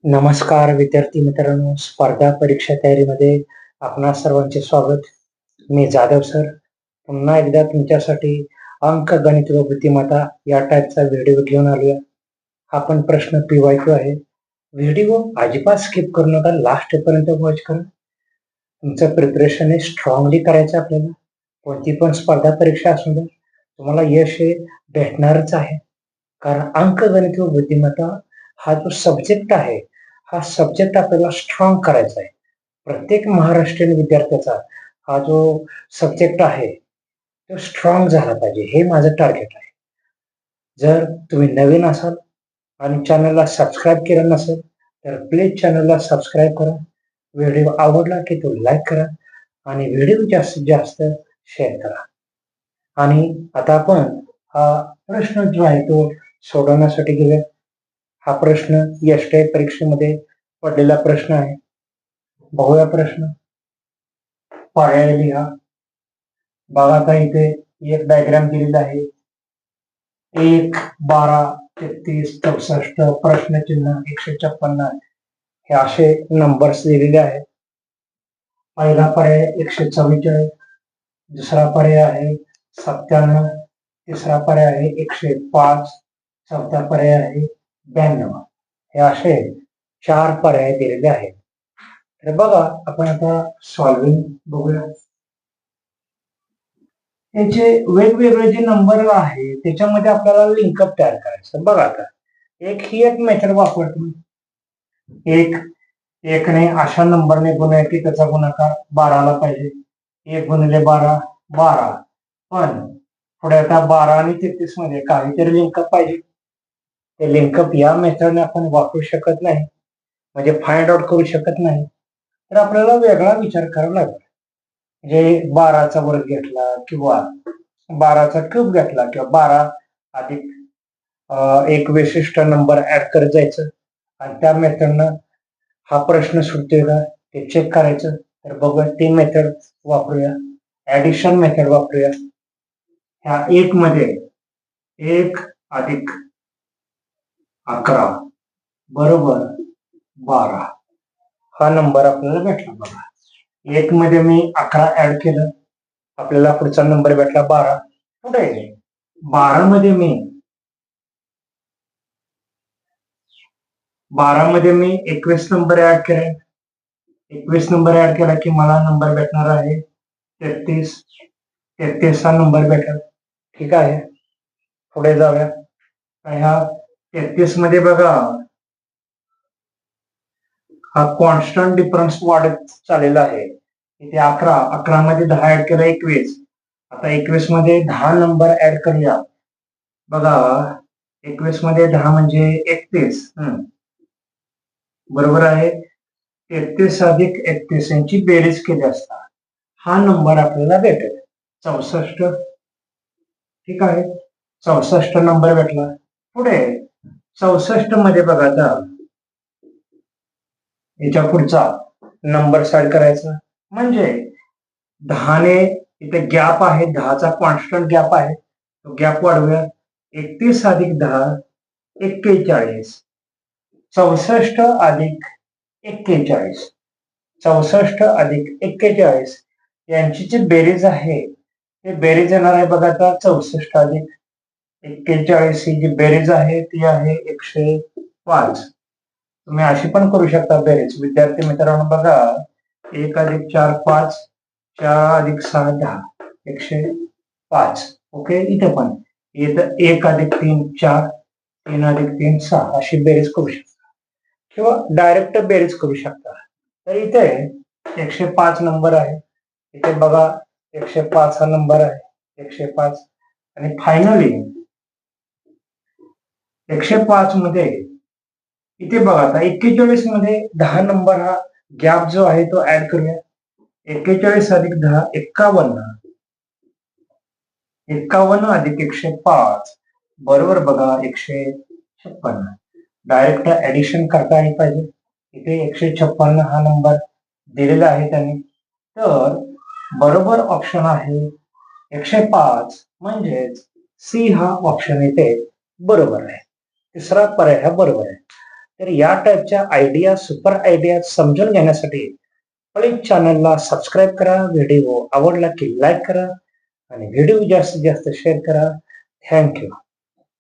नमस्कार विद्यार्थी मित्रांनो, स्पर्धा परीक्षा तयारीमध्ये आपणा सर्वांचे स्वागत. मी जाधव सर पुन्हा एकदा तुमच्यासाठी अंकगणित व बुद्धिमत्ता या टाईपचा व्हिडिओ घेऊन आलोय. हा पण प्रश्न PYQ आहे. व्हिडिओ अजिबात स्किप करू नका, लास्ट पर्यंत वॉच करा. तुमचं प्रिपरेशन हे स्ट्रॉंगली करायचं आपल्याला. कोणती पण स्पर्धा परीक्षा असू द्या, तुम्हाला यश हे भेटणारच आहे. कारण अंकगणित व बुद्धिमत्ता हा जो सब्जेक्ट आहे, हा सब्जेक्ट आपल्याला स्ट्रॉंग करायचा आहे. प्रत्येक महाराष्ट्रीयन विद्यार्थ्याचा हा जो सब्जेक्ट आहे तो स्ट्रॉंग झाला पाहिजे, हे माझं टार्गेट आहे. जर तुम्ही नवीन असाल आणि चॅनलला सबस्क्राईब केलं नसेल तर प्लीज चॅनलला सबस्क्राईब करा. व्हिडिओ आवडला की तो लाईक करा आणि व्हिडिओ जास्तीत जास्त शेअर करा. आणि आता आपण हा प्रश्न जो आहे तो सोडवण्यासाठी घेऊया. हा प्रश्न एसटीआय परीक्षेमध्ये पडलेला प्रश्न आहे. बघूया प्रश्न. पर्याय लिहा. बघा आता इथे एक डायग्राम दिलेला आहे. 1, 12, 33, 64, प्रश्नचिन्ह 156 हे असे नंबर्स दिलेले आहेत. पहिला पर्याय 144, दुसरा पर्याय आहे 97, तिसरा पर्याय आहे 105, चौथा पर्याय आहे 92. हे असे 4 पर्याय दिलेले आहेत. तर बघा आपण आता सॉल्व्हिंग बघूया. याचे वेगवेगळे जे नंबर आहे त्याच्यामध्ये आपल्याला लिंकअप तयार करायचं. बघा आता ही एक मेथड वापरतो. एकने अशा नंबरने गुणा की त्याचा गुणाकार 12ला पाहिजे. 1 गुणिले 12 12. पण पुढे आता 12 आणि 33 मध्ये काहीतरी लिंकअप पाहिजे. ते लिंकअप या मेथडने आपण वापरू शकत नाही, म्हणजे फाइंड आउट करू शकत नाही. तर आपल्याला वेगळा विचार करावा लागेल. म्हणजे 12चा वर्ग घेतला किंवा 12चा क्यूब घेतला किंवा 12 अधिक एक विशिष्ट नंबर ऍड करत जायचं आणि त्या मेथडनं हा प्रश्न सुटतोय का ते चेक करायचं. तर बघूया ती मेथड वापरूया. ऍडिशन मेथड वापरूया. ह्या 1 मध्ये 1 अधिक 11 बरोबर 12 हा नंबर आपल्याला भेटला. बघा 1 मध्ये मी 11 ऍड केलं, आपल्याला पुढचा नंबर भेटला 12. पुढे 12 मध्ये मी 21 नंबर ऍड केले. 21 नंबर ऍड केला की मला नंबर भेटणार आहे 33. 33 हा नंबर भेटेल. ठीक आहे, पुढे जाऊया. ह्या 33 मध्ये बघा हा कॉन्स्टंट डिफरन्स वाढत चाललेला आहे. इथे 11 मध्ये 10 ऍड केला 21. आता 21 मध्ये 10 नंबर ऍड करूया. बघा 21 मध्ये 10 म्हणजे 31 बरोबर आहे. 33 अधिक 31 यांची बेरीज केली असता हा नंबर आपल्याला भेटेल 64. ठीक आहे, 64 नंबर भेटला. पुढे 64 मध्ये बघा आता याच्या पुढचा नंबर ऍड करायचा. म्हणजे 10 ने इथे गॅप आहे, 10चा कॉन्स्टंट गॅप आहे, तो गॅप वाढवूया. 31 अधिक 10 41. 64 अधिक 41, 64 अधिक 41 यांची जी बेरीज आहे ते बेरीज येणार आहे. बघा आता 64 अधिक 41 ही जी बेरीज आहे ती आहे 105. तुम्ही अशी पण करू शकता बेरीज. विद्यार्थी मित्रांनो बघा 1 अधिक 4 5, 4 अधिक 6 10, 105. ओके, इथे पण इथं 1 अधिक 3 4, 3 अधिक 3 6 अशी बेरीज करू शकता किंवा डायरेक्ट बेरीज करू शकता. तर इथे 105 नंबर आहे. इथे बघा 105 हा नंबर आहे, 105. आणि फायनली 105 मध्ये इथे बघा आता 41 मध्ये 10 नंबर हा गॅप जो आहे तो ऍड करूया. 41 अधिक 10 51. 51 अधिक 105 बरोबर बघा 156. डायरेक्ट ऍडिशन करता आली पाहिजे. इथे 156 हा नंबर दिलेला आहे त्यांनी. तर बरोबर ऑप्शन आहे 105. म्हणजेच सी हा ऑप्शन इथे बरोबर आहे. तिसरा पर्याय हा बरोबर आहे. तर या टाईपच्या आयडिया, सुपर आयडिया समजून घेण्यासाठी प्लीज चॅनलला सबस्क्राईब करा. व्हिडिओ आवडला की लाईक करा आणि व्हिडिओ जास्तीत जास्त शेअर करा. Thank you.